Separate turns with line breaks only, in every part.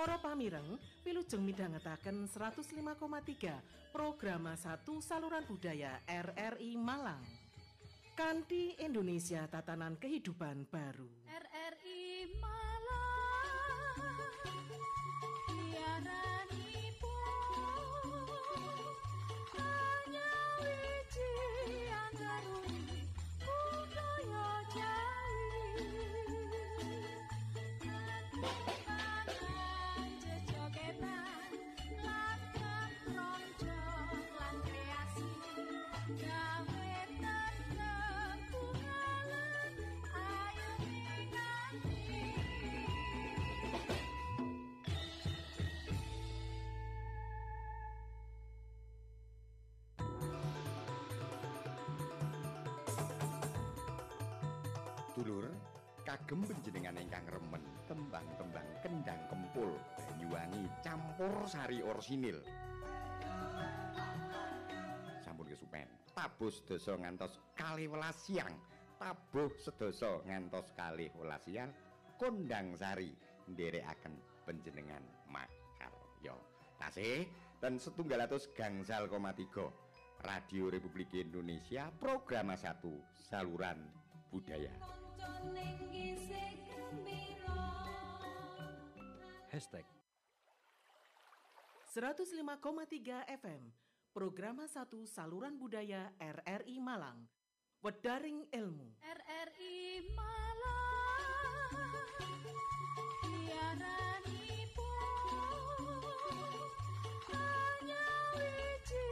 Para pamireng, wilujeng midhangetaken 105,3 program 1 saluran budaya RRI Malang. Kanthi Indonesia Tatanan Kehidupan Baru.
RRI Malang. Siaranipun hanya wiji anggaruni budaya Jawi. Tangan jejogetan lan keronjong lan kreasi gawe tetep bungalan ayo minati.
Dulur, kagem panjenengan ingkang remen tembang-tembang kendang kempul Banyuwangi campur sari orsinil. Sampun kesupen. Tabuh sedasa ngantos 12 siang. Tabuh sedasa ngantos 12 siang. Kondang sari nderekaken panjenengan makarya. Tasih dan 100 gangsal koma 3 Radio Republik Indonesia program 1 saluran budaya.
Hashtag
105,3 FM program 1 saluran budaya RRI Malang. Wedaring ilmu.
RRI Malang. Siaranipun hanya wiji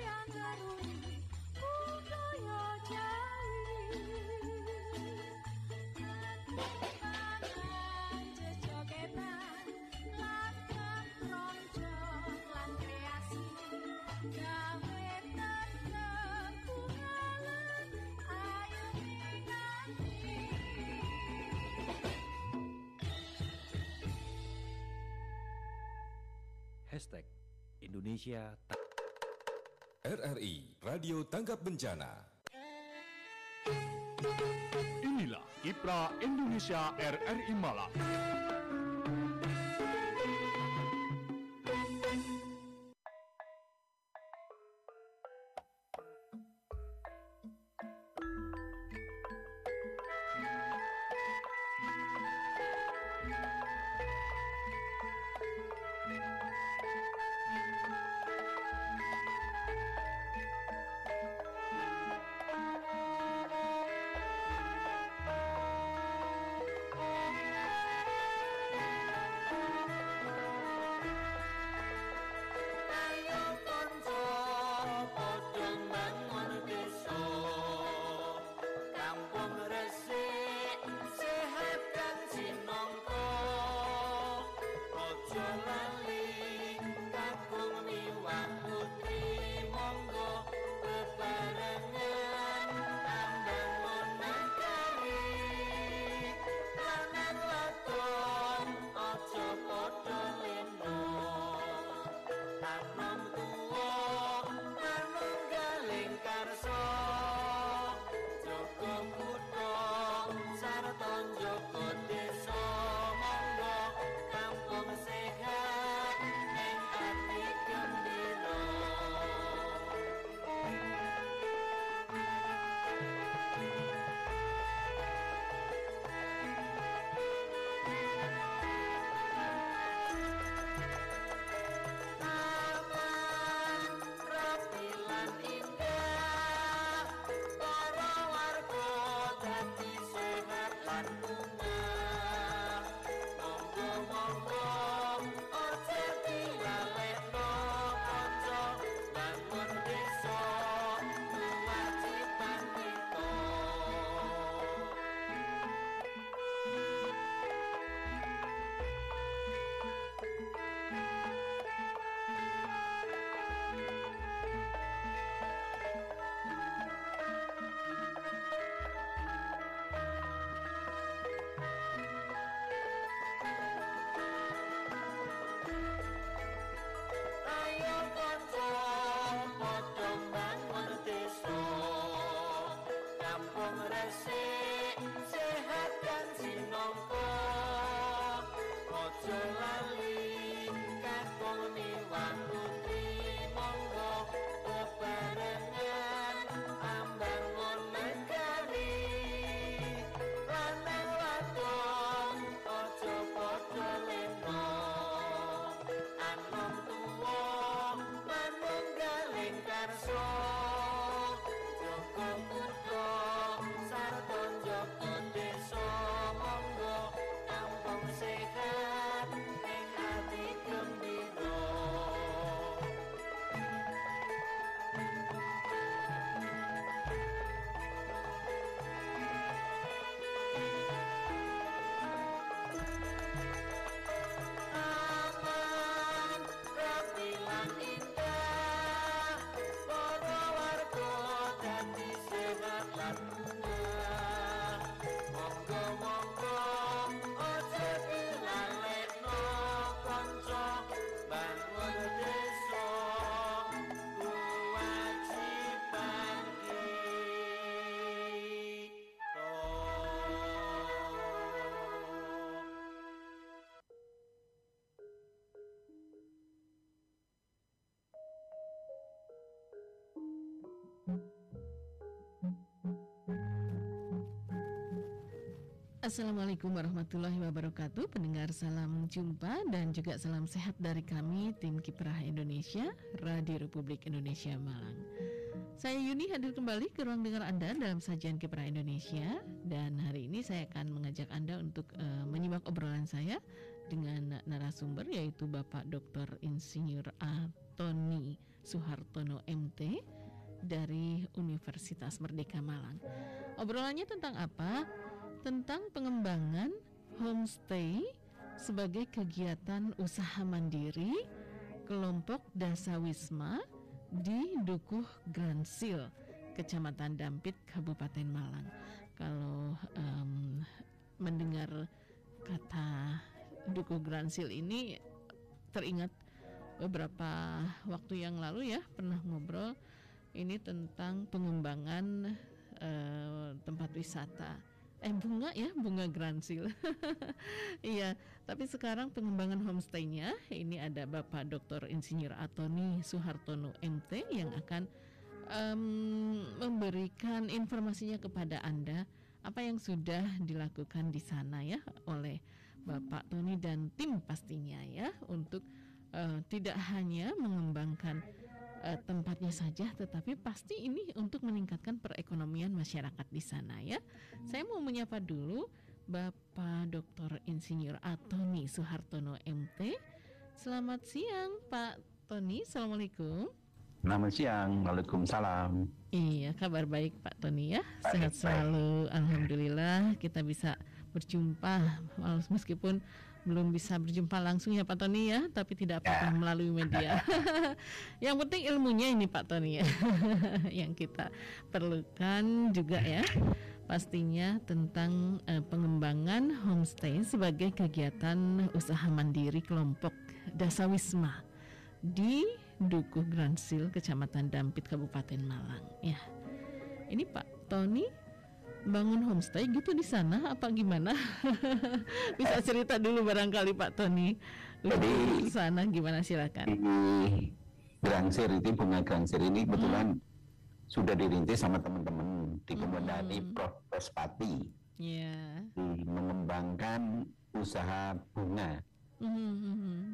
anggaruni budaya Jawi. Tangan jejogetan lan keronjong lan kreasi gawe tetep bungalan ayo minati.
Hashtag Indonesia
RRI Radio Tanggap Bencana.
Inilah Kiprah Indonesia RRI Malang.
Aja lali Assalamualaikum warahmatullahi wabarakatuh. Pendengar, salam jumpa dan juga salam sehat dari kami tim Kiprah Indonesia Radio Republik Indonesia Malang. Saya Yuni hadir kembali ke ruang dengar Anda dalam sajian Kiprah Indonesia, dan hari ini saya akan mengajak Anda untuk menyimak obrolan saya dengan narasumber, yaitu Bapak Dr. Insinyur Tony Suhartono MT dari Universitas Merdeka Malang. Obrolannya tentang apa? Tentang pengembangan homestay sebagai kegiatan usaha mandiri kelompok Dasawisma di Dukuh Gransil, Kecamatan Dampit, Kabupaten Malang. Kalau mendengar kata Dukuh Gransil ini, teringat beberapa waktu yang lalu ya pernah ngobrol ini tentang pengembangan tempat wisata. Bunga Gransil. Iya, tapi sekarang pengembangan homestay-nya ini ada Bapak Dr. Insinyur Tony Suhartono MT yang akan memberikan informasinya kepada Anda apa yang sudah dilakukan di sana ya oleh Bapak Tony dan tim pastinya ya, untuk tidak hanya mengembangkan tempatnya saja, tetapi pasti ini untuk meningkatkan perekonomian masyarakat di sana ya. Saya mau menyapa dulu Bapak Dr. Insinyur Tony Suhartono MT. Selamat siang Pak Tony, Assalamualaikum.
Selamat siang, Waalaikumsalam.
Iya, kabar baik Pak Tony ya.
Baik,
Sehat selalu, alhamdulillah. Kita bisa berjumpa meskipun belum bisa berjumpa langsung ya Pak Tony ya, tapi tidak apa-apa melalui media. Yang penting ilmunya ini Pak Tony ya, yang kita perlukan juga ya, pastinya tentang pengembangan homestay sebagai kegiatan usaha mandiri kelompok Dasawisma di Dukuh Gransil, Kecamatan Dampit, Kabupaten Malang. Ya, ini Pak Tony bangun homestay gitu di sana apa gimana? Bisa cerita dulu barangkali Pak Tony. Jadi di sana gimana, silakan.
Di Grangsir itu, bunga Grangsir ini kebetulan sudah dirintis sama teman-teman di Kemendagri Prof. Pati.
Iya.
Mengembangkan usaha bunga.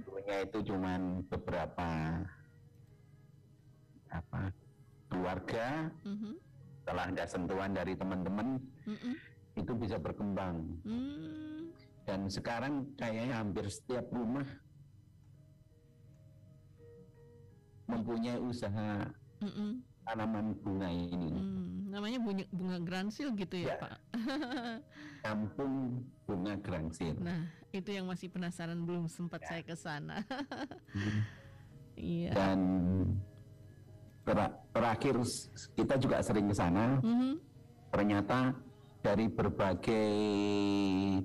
Bunga itu cuman beberapa keluarga. Setelah ada sentuhan dari teman-teman, itu bisa berkembang. Dan sekarang kayaknya hampir setiap rumah mempunyai usaha tanaman bunga ini.
Namanya bunga Gransil gitu ya Pak?
Kampung Bunga Gransil.
Nah, itu yang masih penasaran, belum sempat saya ke sana. Iya.
Dan terakhir kita juga sering ke sana. Ternyata dari berbagai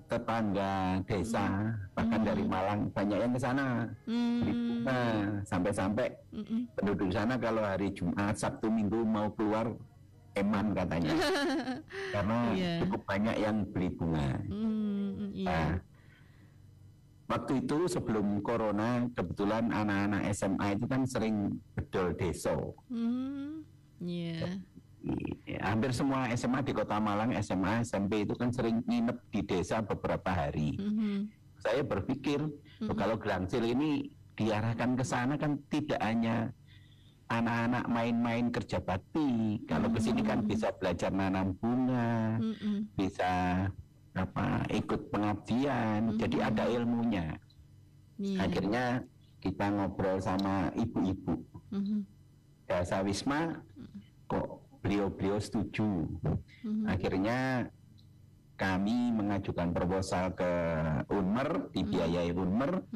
tetangga desa, bahkan dari Malang banyak yang ke sana. Sampai-sampai penduduk sana kalau hari Jumat, Sabtu, Minggu mau keluar eman katanya. Karena cukup banyak yang beli bunga. Nah, waktu itu sebelum corona, kebetulan anak-anak SMA itu kan sering bedol deso. Hampir semua SMA di Kota Malang, SMA, SMP itu kan sering nginep di desa beberapa hari. Saya berpikir kalau Gransil ini diarahkan ke sana kan tidak hanya anak-anak main-main kerja bakti. Kalau ke sini kan bisa belajar nanam bunga, bisa ikut pengabdian, jadi ada ilmunya. Akhirnya kita ngobrol sama ibu-ibu Dasawisma, kok beliau-beliau setuju. Akhirnya kami mengajukan proposal ke Unmer, dibiayai Unmer,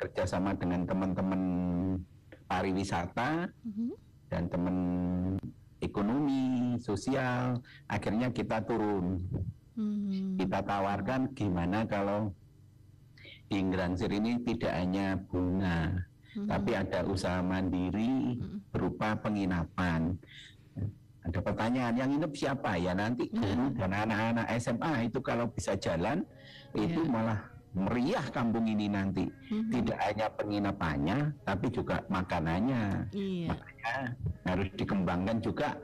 kerjasama dengan teman-teman pariwisata dan teman ekonomi, sosial. Akhirnya kita turun. Kita tawarkan gimana kalau di Grangsir ini tidak hanya bunga, tapi ada usaha mandiri berupa penginapan. Ada pertanyaan, yang nginep siapa? Ya nanti guru dan anak-anak SMA itu kalau bisa jalan, itu malah meriah kampung ini nanti. Tidak hanya penginapannya, tapi juga makanannya. Makanya harus dikembangkan juga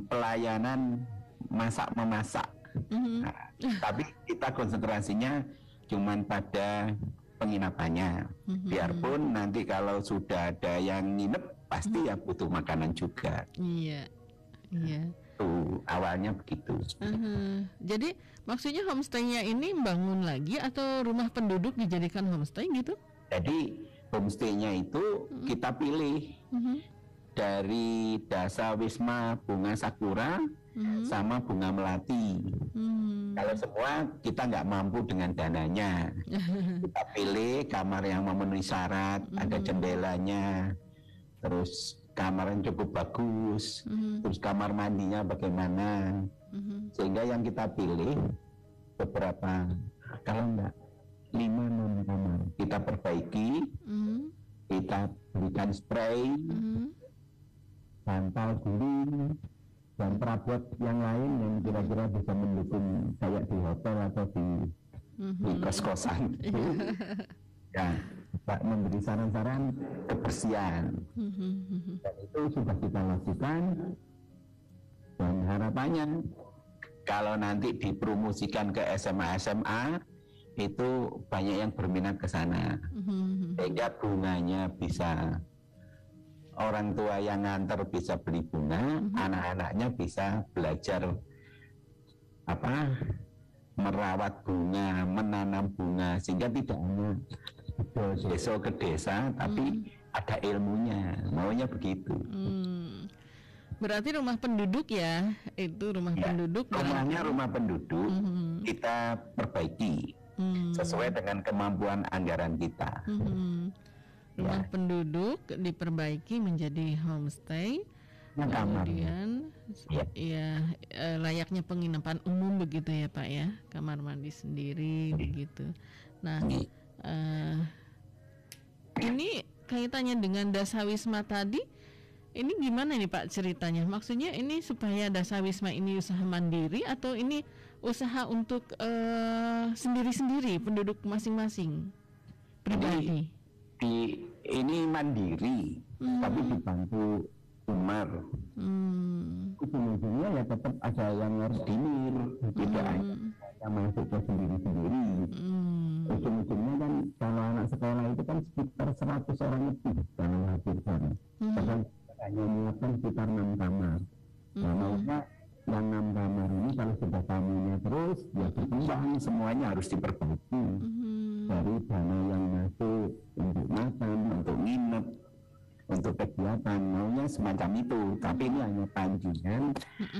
pelayanan masak-memasak. Nah, tapi kita konsentrasinya cuman pada penginapannya. Biarpun nanti kalau sudah ada yang nginep, pasti ya butuh makanan juga.
Iya.
Tuh, awalnya begitu.
Jadi maksudnya homestay-nya ini bangun lagi atau rumah penduduk dijadikan homestay gitu?
Jadi homestay-nya itu kita pilih dari Dasa Wisma Bunga Sakura sama Bunga Melati. Kalau semua kita nggak mampu dengan dananya, kita pilih kamar yang memenuhi syarat, ada jendelanya, terus kamar yang cukup bagus, terus kamar mandinya bagaimana, sehingga yang kita pilih beberapa, kalau enggak 5-6 kamar kita perbaiki, kita berikan spray, bantal guling, dan perabot yang lain yang kira-kira bisa mendukung kayak di hotel atau di kos-kosan. Ya, Pak memberi saran-saran kebersihan, dan itu sudah kita lakukan, dan harapannya kalau nanti dipromosikan ke SMA itu banyak yang berminat ke sana, sehingga bunganya bisa, orang tua yang nganter bisa beli bunga, anak-anaknya bisa belajar merawat bunga, menanam bunga, sehingga tidak hanya desa ke desa, tapi ada ilmunya, maunya begitu.
Berarti rumah penduduk ya, itu rumah penduduk.
Rumahnya rumah penduduk, kita perbaiki sesuai dengan kemampuan anggaran kita.
Rumah penduduk diperbaiki menjadi homestay, kemudian layaknya penginapan umum begitu ya Pak ya, kamar mandi sendiri begitu. Nah, ini kaitannya dengan Dasawisma tadi, ini gimana nih Pak ceritanya? Maksudnya ini supaya Dasawisma ini usaha mandiri atau ini usaha untuk sendiri-sendiri, penduduk masing-masing pribadi?
Ini mandiri, tapi dibantu Umar. Ujung-ujungnya ya tetap ada yang harus dimir, tidak ada masuk ke sendiri-sendiri. Ujung-ujungnya kan kalau anak sekolah itu kan sekitar 100 orang lebih yang melahirkan. Bahkan hanya menyiapkan sekitar 6 kamar. Nah, maunya yang 6 kamar ini kalau sudah tamunya terus ya berkembang, semuanya harus diperbaiki. Dari dana yang masuk untuk makan, untuk nginep, untuk kegiatan, maunya semacam itu. Tapi ini hanya pancingan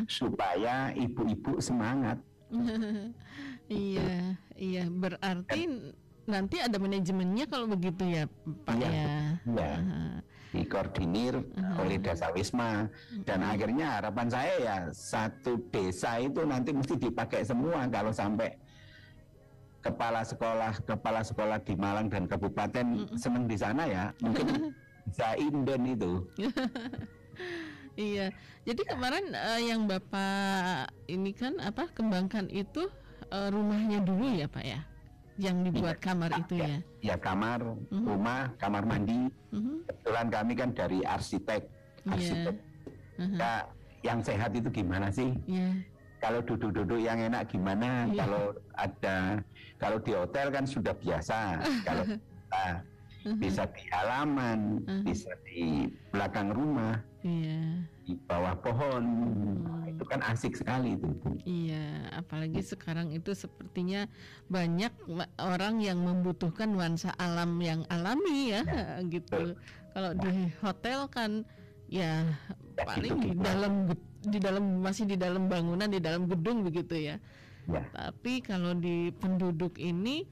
supaya ibu-ibu semangat.
Iya, berarti nanti ada manajemennya kalau begitu ya Pak ya.
Dikoordinir oleh Dasawisma, dan akhirnya harapan saya ya satu desa itu nanti mesti dipakai semua. Kalau sampai kepala sekolah di Malang dan kabupaten senang di sana ya mungkin bisa inden itu.
Iya, jadi kemarin yang Bapak ini kan kembangkan itu rumahnya dulu ya Pak ya, yang dibuat kamar itu ya? Ya,
kamar, rumah, kamar mandi. Kebetulan kami kan dari arsitek. Nah, yang sehat itu gimana sih? Kalau duduk-duduk yang enak gimana? Kalau di hotel kan sudah biasa. Kalau kita bisa di halaman, bisa di belakang rumah, di bawah pohon, itu kan asik sekali itu.
Iya, apalagi sekarang itu sepertinya banyak orang yang membutuhkan nuansa alam yang alami ya, gitu. Kalau di hotel kan ya paling di dalam masih di dalam bangunan, di dalam gedung begitu ya. Tapi kalau di penduduk ini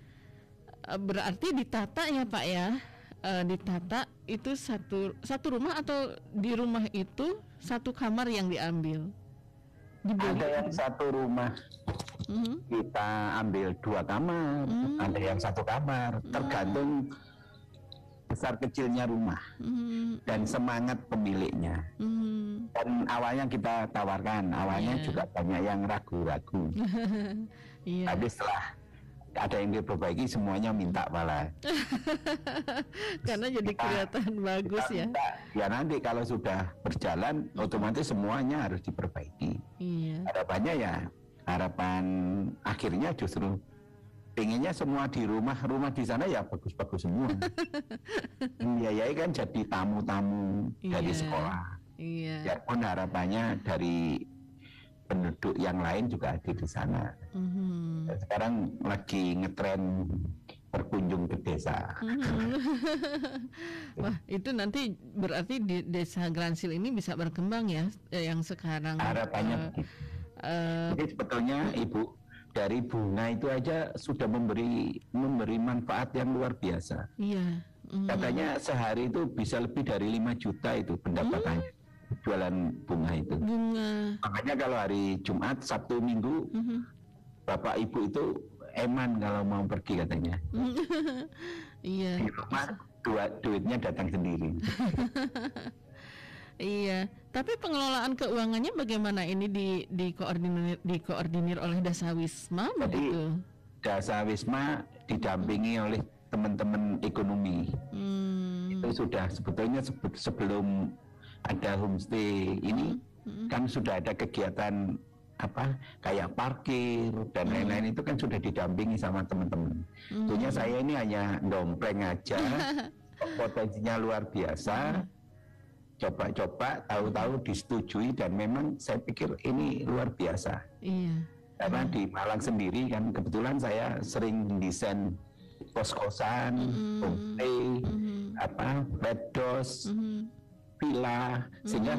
berarti ditata ya Pak ya, ditata itu satu rumah atau di rumah itu satu kamar yang diambil?
Ada yang satu rumah kita ambil 2 kamar, ada yang 1 kamar, tergantung besar kecilnya rumah dan semangat pemiliknya. Dan awalnya kita tawarkan, juga banyak yang ragu-ragu. Tapi setelah ada yang diperbaiki, semuanya minta malah.
Karena jadi kelihatan bagus ya.
Ya nanti kalau sudah berjalan, otomatis semuanya harus diperbaiki. Harapannya ya harapan akhirnya justru pengennya semua di rumah di sana ya bagus-bagus semua. Biayai kan jadi tamu-tamu dari sekolah.
Iya.
Biarpun harapannya dari penduduk yang lain juga hadir di sana. Dan sekarang lagi ngetren berkunjung ke desa.
Wah, itu nanti berarti di desa Gransil ini bisa berkembang ya, yang sekarang.
Harapannya begitu. Jadi sebetulnya Ibu, dari bunga itu aja sudah memberi manfaat yang luar biasa.
Iya.
Katanya sehari itu bisa lebih dari 5 juta itu pendapatannya. Jualan bunga itu.
Bunga.
Makanya kalau hari Jumat, Sabtu, Minggu, Bapak Ibu itu eman kalau mau pergi katanya.
Iya.
Di rumah duitnya datang sendiri.
Iya. Tapi pengelolaan keuangannya bagaimana? Ini dikoordinir oleh Dasawisma begitu.
Dasawisma didampingi oleh teman-teman ekonomi. Itu sudah sebetulnya sebelum ada homestay ini kan sudah ada kegiatan kayak parkir dan lain-lain, itu kan sudah didampingi sama teman-teman. Tentunya saya ini hanya dompleng aja, potensinya luar biasa, coba-coba, tahu-tahu disetujui, dan memang saya pikir ini luar biasa.
Iya.
Karena di Malang sendiri kan kebetulan saya sering desain kos-kosan, homestay, beddos, villa, sehingga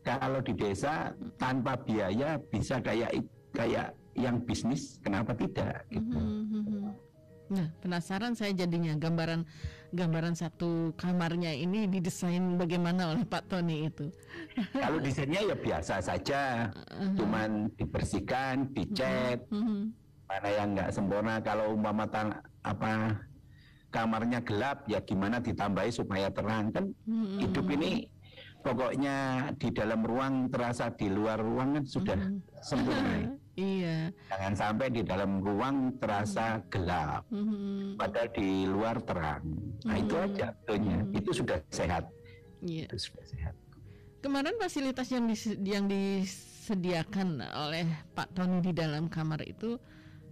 kalau di desa tanpa biaya bisa kayak yang bisnis, kenapa tidak? Gitu.
Nah, penasaran saya jadinya gambaran satu kamarnya ini didesain bagaimana oleh Pak Tony itu.
Kalau desainnya ya biasa saja, cuman dibersihkan, dicat, mana yang nggak sempurna. Kalau umpama kamarnya gelap, ya gimana ditambahi supaya terang kan? Hidup ini pokoknya di dalam ruang terasa di luar ruang kan sudah sempurna.
Iya.
Jangan sampai di dalam ruang terasa gelap, padahal di luar terang. Nah itu aja betulnya. Itu sudah sehat.
Iya.
Itu sudah sehat.
Kemarin fasilitas yang disediakan oleh Pak Tony di dalam kamar itu,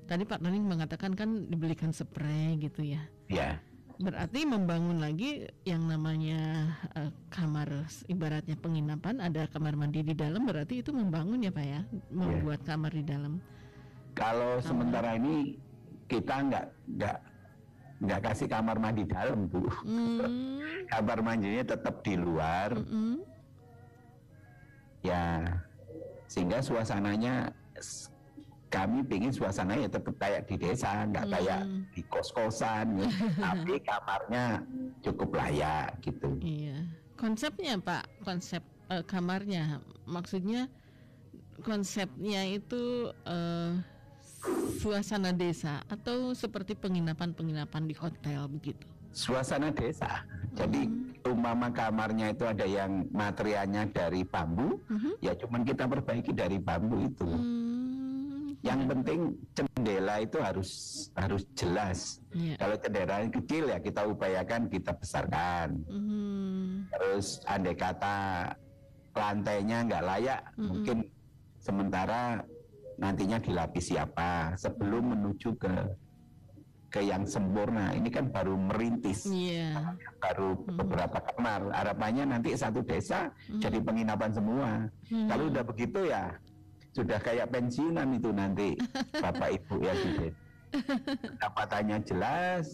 tadi Pak Tony mengatakan kan dibelikan spray gitu ya.
Ya.
Berarti membangun lagi yang namanya kamar, ibaratnya penginapan, ada kamar mandi di dalam, berarti itu membangun ya Pak ya, membuat kamar di dalam.
Kalau sementara ini kita nggak kasih kamar mandi dalam Bu. Kamar mandinya tetap di luar. Ya, sehingga suasananya kami ingin suasananya tetap kayak di desa, nggak kayak di kos-kosan, ya. Tapi kamarnya cukup layak gitu.
Iya. Konsepnya Pak, konsep kamarnya, maksudnya konsepnya itu suasana desa atau seperti penginapan di hotel begitu?
Suasana desa. Jadi umpama kamarnya itu ada yang materialnya dari bambu, ya cuman kita perbaiki dari bambu itu. Yang penting jendela itu harus jelas. Kalau jendela kecil ya kita upayakan kita besarkan. Terus andai kata lantainya nggak layak, mungkin sementara nantinya dilapisi apa sebelum menuju ke yang sempurna. Ini kan baru merintis, baru beberapa kamar. Harapannya nanti satu desa jadi penginapan semua. Kalau udah begitu ya sudah kayak pensiunan itu nanti Bapak Ibu ya gitu. Pendapatannya jelas.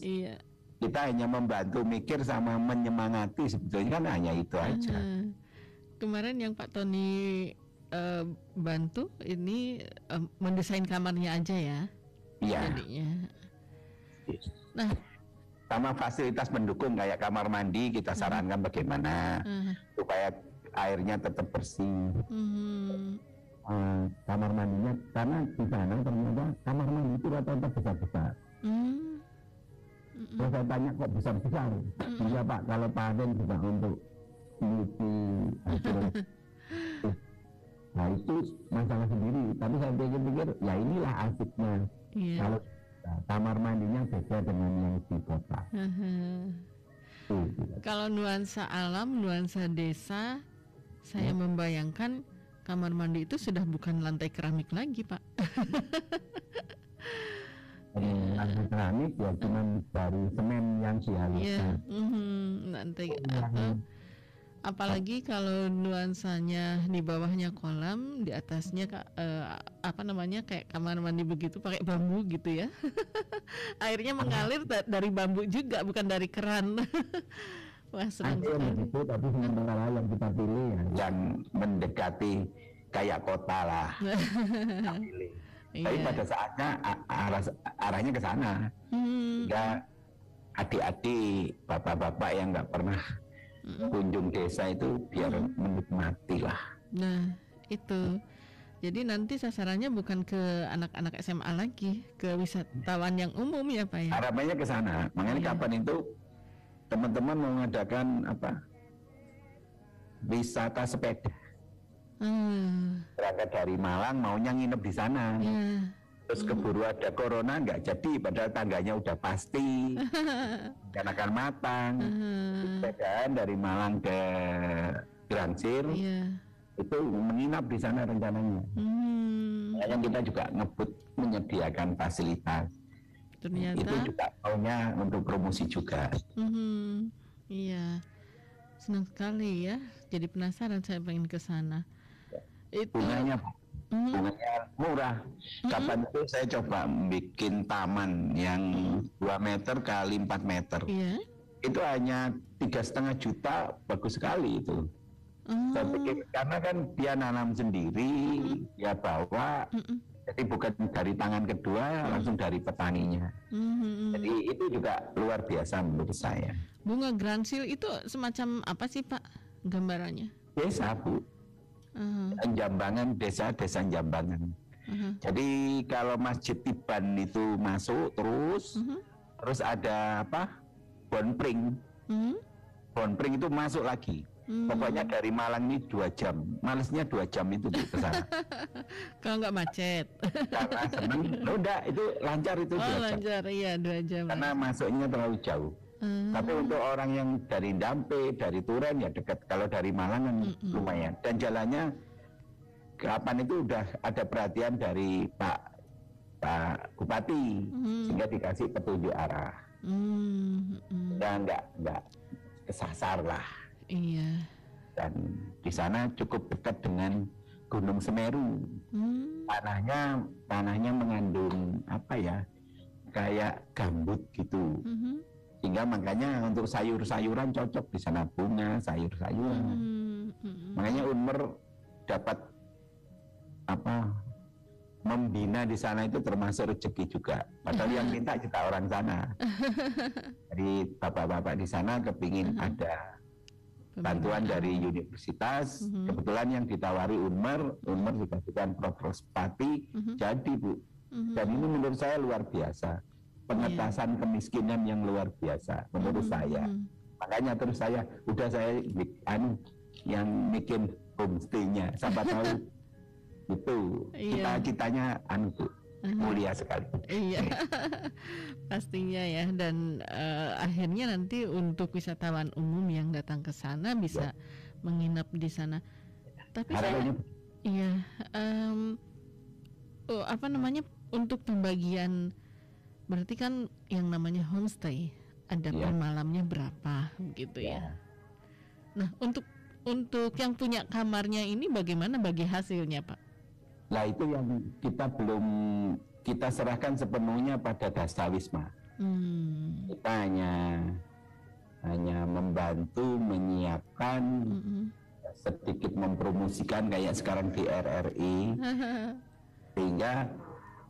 Kita hanya membantu mikir sama menyemangati, sebetulnya kan hanya itu aja.
Kemarin yang Pak Tony bantu ini mendesain kamarnya aja ya.
Iya.
Nah,
sama fasilitas mendukung kayak kamar mandi kita sarankan bagaimana supaya airnya tetap bersih. Kamar mandinya karena di sana ternyata kamar mandi itu rata-rata besar-besar. Terus saya tanya kok besar-besar? Iya Pak, kalau panen juga untuk nyuci hasil. Nah itu masalah sendiri. Tapi saya pikir ya inilah asiknya. Kalau kamar mandinya beda dengan yang di kota.
Kalau nuansa alam, nuansa desa, saya membayangkan kamar mandi itu sudah bukan lantai keramik lagi, Pak.
Lantai keramik ya cuma dari semen yang dihaluskan.
Lantai apalagi kalau nuansanya di bawahnya kolam, di atasnya kayak kamar mandi begitu pakai bambu gitu ya. Airnya mengalir dari bambu juga, bukan dari keran. Wah, senang sekali.
Begitu, tapi sementara yang kita pilih ya, yang mendekati kayak kota lah. Kita pilih. Tapi pada saatnya arahnya ke sana. Ya, adik-adik, bapak-bapak yang nggak pernah kunjung desa itu biar menikmati lah.
Nah, itu. Jadi nanti sasarannya bukan ke anak-anak SMA lagi, ke wisatawan yang umum ya, Pak ya.
Harapannya ke sana. Makanya kapan itu teman-teman mau mengadakan wisata sepeda. Berangkat dari Malang maunya nginep di sana. Terus keburu ada corona nggak jadi, padahal tangganya udah pasti dan akan matang. Sepedaan dari Malang ke Grangsir itu menginap di sana rencananya. Makanya kita juga ngebut menyediakan fasilitas.
Ternyata
itu juga maunya untuk promosi juga.
Iya, senang sekali ya. Jadi penasaran, saya pengen ke sana. Itu
bunganya murah. Kapan itu saya coba bikin taman yang 2 meter kali 4 meter. Itu hanya 3,5 juta, bagus sekali itu. Saya pikir karena kan dia nanam sendiri, dia bawa, jadi bukan dari tangan kedua, langsung dari petaninya. Jadi itu juga luar biasa menurut saya.
Bunga Gransil itu semacam apa sih, Pak, gambarannya?
Desa, Bu. Jambangan, desa Jambangan. Jadi kalau Masjid Tiban itu masuk terus ada Bonpring. Bonpring itu masuk lagi. Pokoknya dari Malang ini 2 jam. Malesnya 2 jam itu ke sana.
Kalau nggak macet.
Karena senang, udah itu lancar itu 2 jam.
Lancar, iya 2 jam.
Karena masuknya terlalu jauh. Tapi untuk orang yang dari Dampe, dari Turen ya dekat. Kalau dari Malang kan lumayan. Dan jalannya kapan itu udah ada perhatian dari Pak Bupati, sehingga dikasih petunjuk arah. Dan nggak kesasar lah.
Iya.
Dan di sana cukup dekat dengan Gunung Semeru. Tanahnya mengandung kayak gambut gitu. Sehingga makanya untuk sayur-sayuran cocok di sana, bunga, sayur-sayuran. Makanya Unmer dapat membina di sana itu termasuk rezeki juga. Padahal yang minta kita orang sana. Jadi bapak-bapak di sana kepingin ada bantuan dari universitas. Kebetulan yang ditawari Unmer dikasihkan Prospati. Jadi Bu, dan ini menurut saya luar biasa. Pengetasan kemiskinan yang luar biasa menurut saya. Makanya terus saya yang bikin homestay-nya. Siapa tahu itu cita-citanya mulia sekali.
Iya. Pastinya ya. Dan akhirnya nanti untuk wisatawan umum yang datang ke sana bisa menginap di sana. Tapi untuk pembagian, berarti kan yang namanya homestay ada per malamnya berapa gitu ya. Nah, untuk yang punya kamarnya ini bagaimana bagi hasilnya, Pak?
Nah, itu yang kita serahkan sepenuhnya pada Dasawisma. Kita hanya membantu menyiapkan, sedikit mempromosikan kayak sekarang di RRI. Sehingga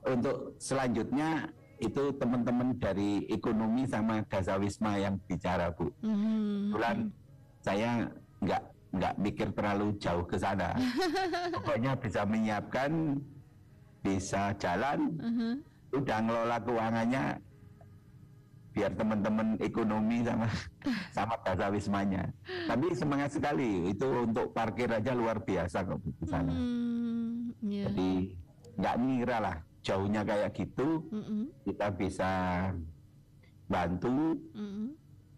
untuk selanjutnya itu teman-teman dari ekonomi sama Dasawisma yang bicara, Bu. Kebetulan saya nggak mikir terlalu jauh ke sana. Pokoknya bisa menyiapkan, bisa jalan, udah ngelola keuangannya biar teman-teman ekonomi sama Dasawismanya. Tapi semangat sekali, itu untuk parkir aja luar biasa kok di sana. Jadi nggak ngira lah, jauhnya kayak gitu, kita bisa bantu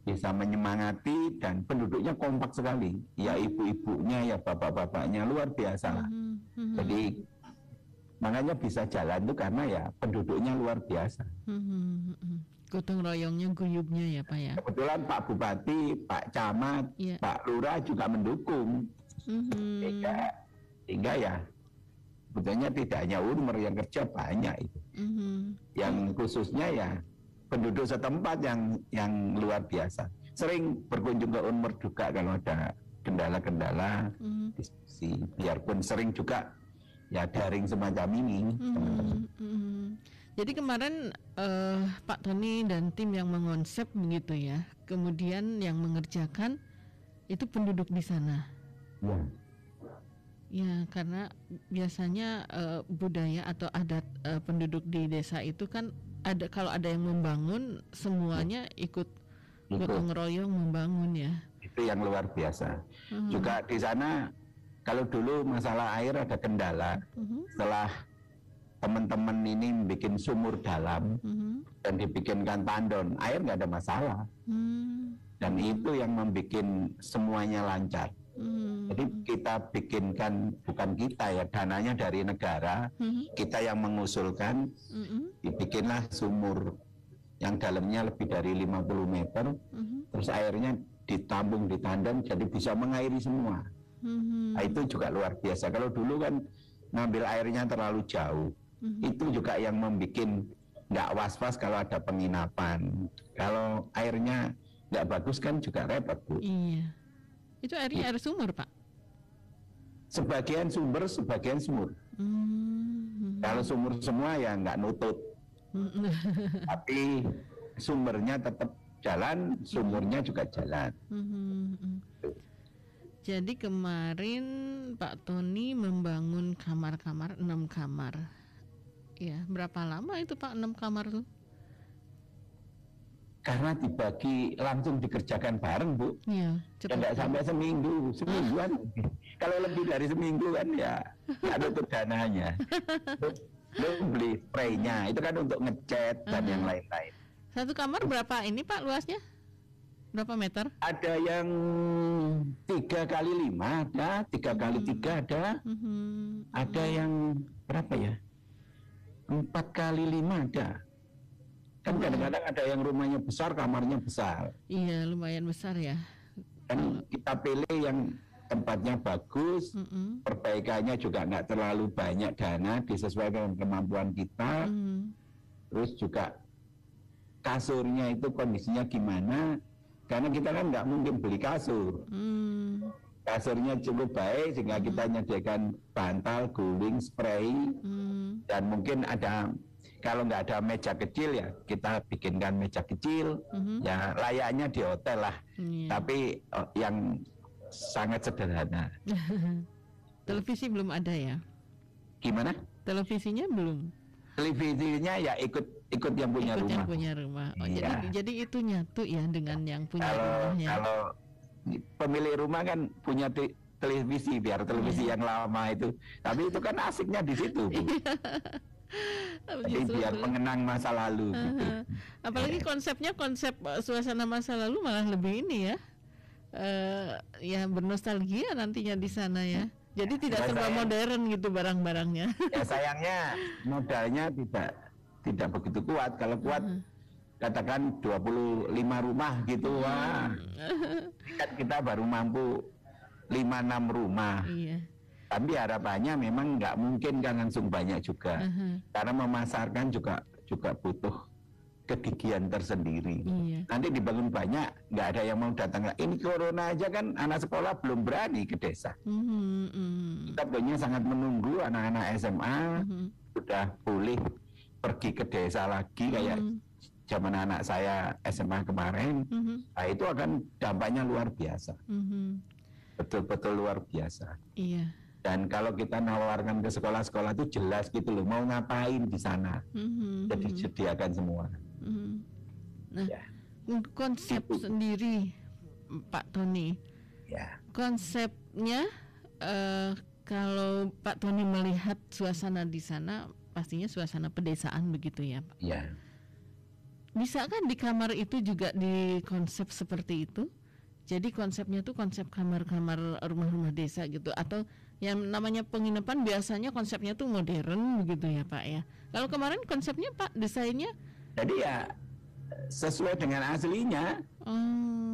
bisa menyemangati, dan penduduknya kompak sekali. Ya ibu-ibunya, ya bapak-bapaknya luar biasa lah. Jadi makanya bisa jalan tuh karena ya penduduknya luar biasa.
Gotong royongnya, guyubnya ya Pak ya.
Kebetulan Pak Bupati, Pak Camat, Pak Lurah juga mendukung. Sehingga ya sebetulnya tidak hanya UNMER yang kerja, banyak itu. Yang khususnya ya penduduk setempat yang luar biasa. Sering berkunjung ke UNMER juga kalau ada kendala-kendala, diskusi. Biarpun sering juga ya daring semacam ini.
Jadi kemarin Pak Tony dan tim yang mengonsep begitu ya, kemudian yang mengerjakan itu penduduk di sana.
Ya.
Ya, karena biasanya budaya atau adat penduduk di desa itu kan ada, kalau ada yang membangun semuanya ikut gotong royong membangun ya.
Itu yang luar biasa. Juga di sana kalau dulu masalah air ada kendala, setelah teman-teman ini bikin sumur dalam dan dibikinkan tandon, air nggak ada masalah. Dan itu yang membuat semuanya lancar. Jadi kita bikinkan, bukan kita ya, dananya dari negara, kita yang mengusulkan, dibikinlah sumur yang dalamnya lebih dari 50 meter, terus airnya ditampung di tandon, jadi bisa mengairi semua. Nah, itu juga luar biasa. Kalau dulu kan ngambil airnya terlalu jauh, itu juga yang membuat nggak was-was kalau ada penginapan. Kalau airnya nggak bagus kan juga repot, Bu.
Iya. Itu airnya air sumur, Pak?
Sebagian sumber, sebagian sumur. Kalau sumur semua ya nggak nutut. Tapi sumbernya tetap jalan, sumurnya juga jalan.
Jadi kemarin Pak Tony membangun kamar-kamar, 6 kamar. Ya, berapa lama itu Pak 6 kamar tuh?
Karena dibagi langsung dikerjakan bareng, Bu.
Iya,
ya nggak sampai semingguan. Kalau lebih dari seminggu kan ya nggak nutup dananya. Belum beli spraynya, itu kan untuk ngecat dan yang lain-lain.
Satu kamar berapa ini Pak luasnya? Berapa meter?
Ada yang 3x5 ada, 3x3 ada. Ada yang berapa ya? 4x5 ada. Kan kadang-kadang ada yang rumahnya besar, kamarnya besar.
Iya, lumayan besar ya.
Kan kita pilih yang tempatnya bagus, perbaikannya juga nggak terlalu banyak dana, disesuaikan dengan kemampuan kita. Terus juga kasurnya itu kondisinya gimana? Karena kita kan nggak mungkin beli kasur. Kasurnya cukup baik sehingga kita menyediakan bantal, guling, spray, dan mungkin ada, kalau nggak ada meja kecil ya kita bikinkan meja kecil, ya layaknya di hotel lah, tapi yang sangat sederhana.
Televisi belum ada ya?
Gimana?
Televisinya belum?
Televisinya ya ikut yang punya rumah.
Yang punya rumah. Oh,
iya.
jadi itu nyatu ya dengan yang punya rumahnya.
Kalau pemilik rumah kan punya televisi, biar televisi yang lama itu. Tapi itu kan asiknya di situ, Bu. Jadi biar mengenang masa lalu. Gitu.
Apalagi konsepnya konsep suasana masa lalu malah lebih ini ya. Ya bernostalgia nantinya di sana ya. Jadi tidak serba modern gitu barang-barangnya. Ya
sayangnya modalnya tidak begitu kuat. Kalau kuat katakan 25 rumah gitu, wah. Kan kita baru mampu 5-6 rumah.
Iya.
Tapi harapannya memang nggak mungkin kan langsung banyak juga. Karena memasarkan juga butuh kegigihan tersendiri. Nanti dibangun banyak, nggak ada yang mau datang. Ini corona aja kan anak sekolah belum berani ke desa. Kita punya sangat menunggu anak-anak SMA sudah boleh pergi ke desa lagi kayak zaman anak saya SMA kemarin. Nah, itu akan dampaknya luar biasa. Betul-betul luar biasa.
Iya.
Dan kalau kita nawarkan ke sekolah-sekolah itu jelas gitu loh, mau ngapain di sana. Jadi disediakan semua.
Nah, konsep sendiri Pak Tony.
Ya.
Konsepnya kalau Pak Tony melihat suasana di sana, pastinya suasana pedesaan begitu ya, Pak.
Ya.
Bisa kan di kamar itu juga di konsep seperti itu? Jadi konsepnya tuh konsep kamar-kamar rumah-rumah desa gitu, atau yang namanya penginapan biasanya konsepnya tuh modern begitu ya Pak ya. Kalau kemarin konsepnya Pak desainnya?
Jadi ya sesuai dengan aslinya.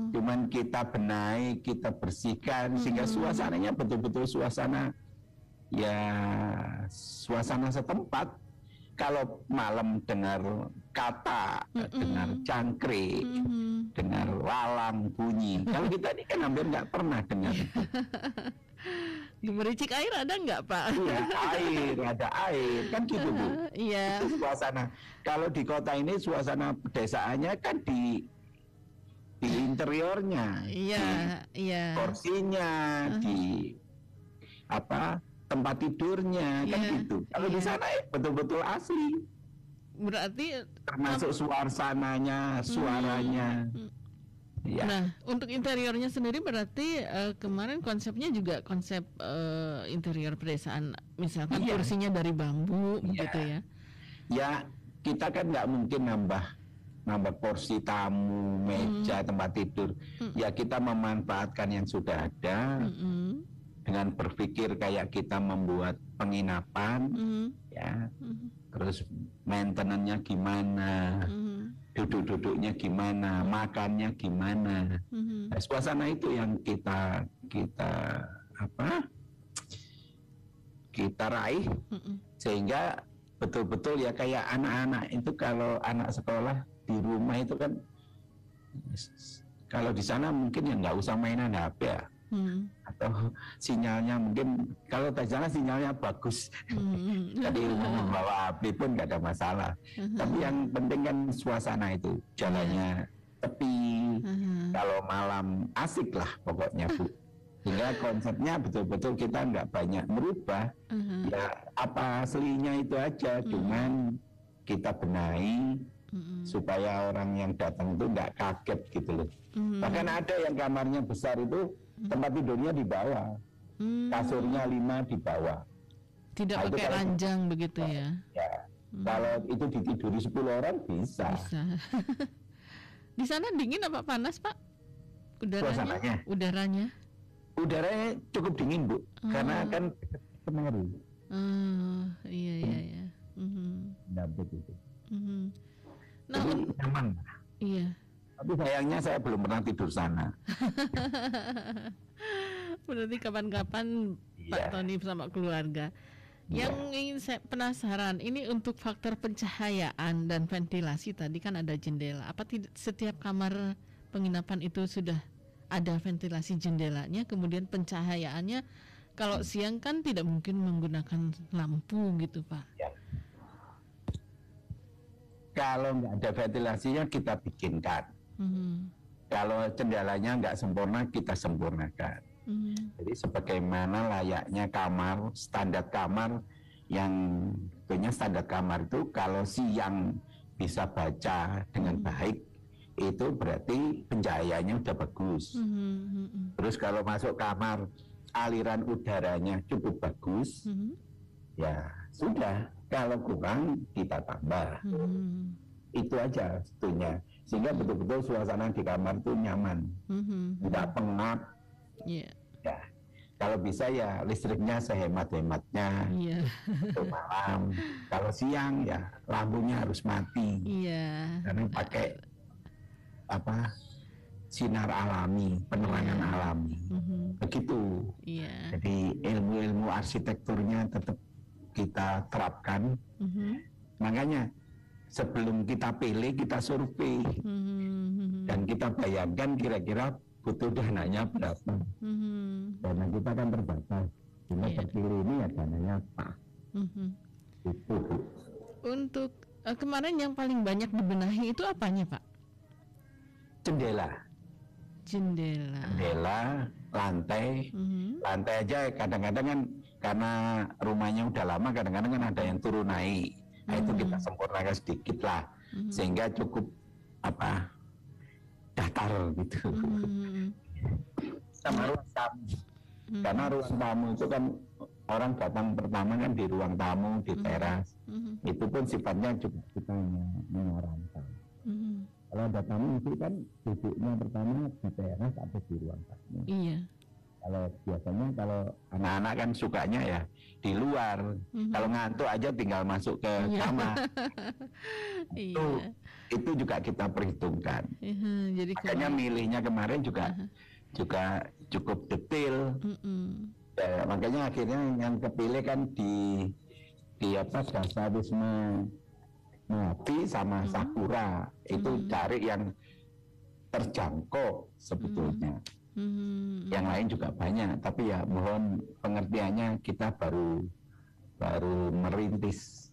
Cuman kita benahi, kita bersihkan sehingga suasananya betul-betul suasana setempat. Kalau malam dengar kata, dengar cangkrik, dengar lalang bunyi. Kalau kita ini kan hampir nggak pernah dengar.
Gemericik air ada nggak Pak?
Iya, ada air, kan gitu Bu.
Iya.
Itu suasana. Kalau di kota ini suasana pedesaannya kan di interiornya,
iya.
Kursinya, di tempat tidurnya, kan gitu. Kalau di sana betul-betul asli.
Berarti
termasuk suasananya, suaranya. Ya.
Nah, untuk interiornya sendiri berarti kemarin konsepnya juga konsep interior pedesaan, misalkan kursinya dari bambu, begitu ya?
Ya, kita kan nggak mungkin nambah kursi tamu, meja, tempat tidur. Ya kita memanfaatkan yang sudah ada dengan berpikir kayak kita membuat penginapan, ya. Terus maintenance-nya gimana, duduk-duduknya gimana, makannya gimana. Nah, suasana itu yang kita raih, sehingga betul-betul ya kayak anak-anak itu, kalau anak sekolah di rumah itu kan, kalau di sana mungkin ya nggak usah mainan HP ya. Atau sinyalnya mungkin, kalau di sana sinyalnya bagus, jadi membawa HP pun nggak ada masalah. Tapi yang penting kan suasana itu, jalannya tepi, kalau malam asik lah pokoknya Bu. Sehingga konsepnya betul-betul kita nggak banyak merubah, ya apa aslinya itu aja, cuman kita benahi supaya orang yang datang itu nggak kaget gitu loh. Bahkan ada yang kamarnya besar itu, tempat tidurnya di bawah, kasurnya 5 di bawah.
Tidak pakai ranjang begitu ya?
Ya, kalau itu ditiduri 10 orang bisa.
Di sana dingin apa panas Pak?
Suasananya? Udaranya cukup dingin Bu, karena kan Semeru.
Iya.
Dapet itu.
Nah,
jadi nyaman.
Iya.
Tapi sayangnya saya belum pernah tidur sana.
Berarti kapan-kapan Pak Tony bersama keluarga. Yang ingin saya penasaran, ini untuk faktor pencahayaan dan ventilasi, tadi kan ada jendela. Apa setiap kamar penginapan itu sudah ada ventilasi jendelanya, kemudian pencahayaannya kalau siang kan tidak mungkin menggunakan lampu gitu Pak.
Ya. Kalau nggak ada ventilasinya kita bikinkan. Kalau jendelanya nggak sempurna, kita sempurnakan. Jadi sebagaimana layaknya kamar, standar kamar yang punya standar kamar itu, kalau siang bisa baca dengan baik, itu berarti pencahayaannya udah bagus. Terus kalau masuk kamar, aliran udaranya cukup bagus, ya sudah. Kalau kurang, kita tambah. Itu aja sebetulnya. Sehingga betul-betul suasana di kamar itu nyaman, tidak pengap. Ya, kalau bisa ya listriknya sehemat-hematnya untuk malam. Kalau siang ya lampunya harus mati. Karena pakai sinar alami, penerangan alami. Begitu. Jadi ilmu-ilmu arsitekturnya tetap kita terapkan. Makanya sebelum kita pilih, kita survei dan kita bayangkan kira-kira butuh dananya berapa. Dana kita kan terbatas, cuma terpilih ini ya dananya apa. Itu Bu.
Untuk kemarin yang paling banyak dibenahi itu apanya Pak?
Jendela, lantai. Lantai aja kadang-kadang kan karena rumahnya udah lama, kadang-kadang kan ada yang turun naik. Nah, itu kita sempurnakan sedikit lah, sehingga cukup datar gitu. Sama ruang tamu, karena ruang tamu itu kan orang datang pertama kan di ruang tamu, di teras. Itu pun sifatnya cukup kita menyarankan. Kalau ada tamu itu kan duduknya pertama di teras atau di ruang tamu.
Iya.
Kalau biasanya kalau anak-anak kan sukanya ya di luar. Kalau ngantuk aja tinggal masuk ke kamar. Itu juga kita perhitungkan.
Jadi
makanya milihnya kemarin juga cukup detail. Ya, makanya akhirnya yang kepilih kan di Dasa Wisma Melati sama Sakura itu cari yang terjangkau sebetulnya. Yang lain juga banyak, tapi ya mohon pengertiannya, kita baru merintis.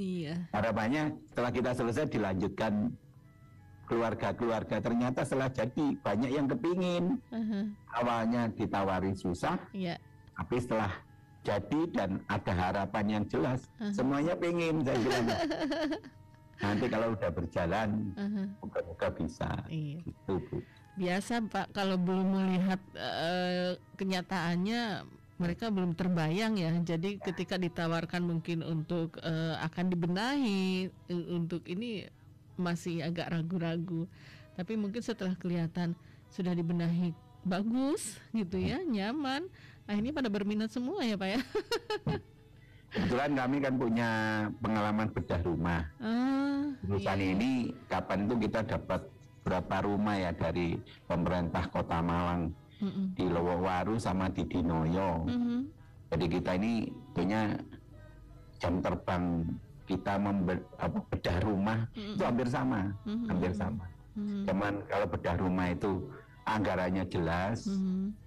Iya.
Harapannya setelah kita selesai dilanjutkan keluarga-keluarga. Ternyata setelah jadi banyak yang kepingin. Awalnya ditawari susah, tapi setelah jadi dan ada harapan yang jelas, semuanya pengen, saya bilang. Nanti kalau udah berjalan, moga-moga bisa. Gitu, Bu.
Biasa Pak, kalau belum melihat kenyataannya, mereka belum terbayang ya. Jadi ketika ditawarkan mungkin untuk akan dibenahi, untuk ini masih agak ragu-ragu. Tapi mungkin setelah kelihatan sudah dibenahi bagus gitu ya, nyaman, akhirnya pada berminat semua ya Pak ya.
Kebetulan kami kan punya pengalaman bedah rumah. Urusan ini kapan itu kita dapat berapa rumah ya dari pemerintah Kota Malang, di Lowowaru sama di Dinoyo. Jadi kita ini punya jam terbang kita bedah rumah itu hampir sama, Cuman kalau bedah rumah itu anggarannya jelas,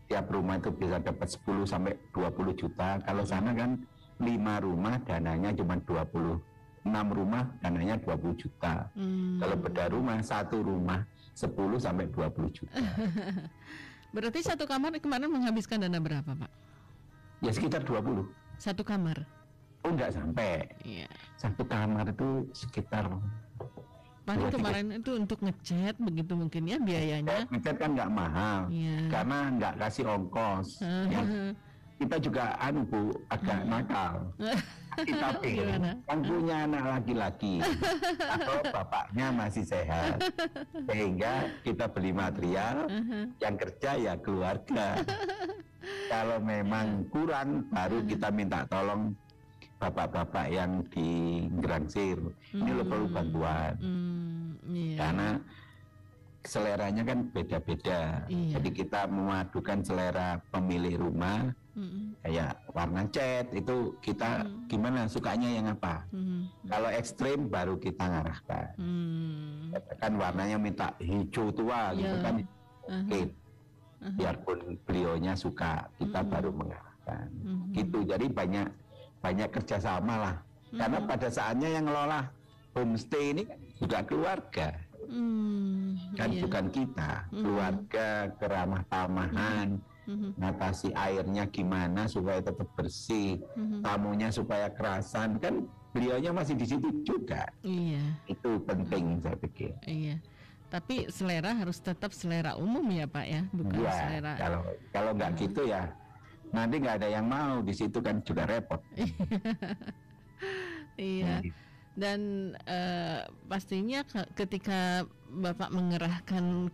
tiap rumah itu bisa dapat 10 sampai 20 juta. Kalau sana kan 5 rumah dananya cuma 26 rumah dananya 20 juta. Kalau bedah rumah, 1 rumah 10 sampai 20 juta.
Berarti satu kamar kemarin menghabiskan dana berapa Pak?
Ya sekitar 20.
Satu kamar?
Oh enggak sampai. Satu kamar itu sekitar.
Paling kemarin itu untuk ngecat begitu mungkin ya biayanya.
Ngecat kan nggak mahal, karena nggak kasih ongkos. Kita juga Bu, agak nakal. Kita pengen kan punya anak laki-laki atau bapaknya masih sehat, sehingga kita beli material, yang kerja ya keluarga. Kalau memang kurang, baru kita minta tolong bapak-bapak yang di Grangsir, ini lo perlu bantuan. Karena seleranya kan beda-beda. Jadi kita memadukan selera pemilik rumah. Kayak warna cat itu kita gimana sukanya yang apa. Kalau ekstrim baru kita ngarahkan. Katakan warnanya minta hijau tua gitu kan. Oke. Biarpun beliaunya suka, kita baru mengarahkan. Gitu. Jadi banyak kerjasama lah. Karena pada saatnya yang ngelola homestay ini juga keluarga. Kan bukan kita, keluarga, keramah tamahan, ngatasi airnya gimana supaya tetap bersih, tamunya supaya kerasan, kan beliaunya masih di situ juga. Itu penting saya pikir.
Tapi selera harus tetap selera umum ya Pak ya, bukan selera.
Kalau nggak gitu ya nanti nggak ada yang mau di situ, kan juga repot. Dan pastinya ketika Bapak mengerahkan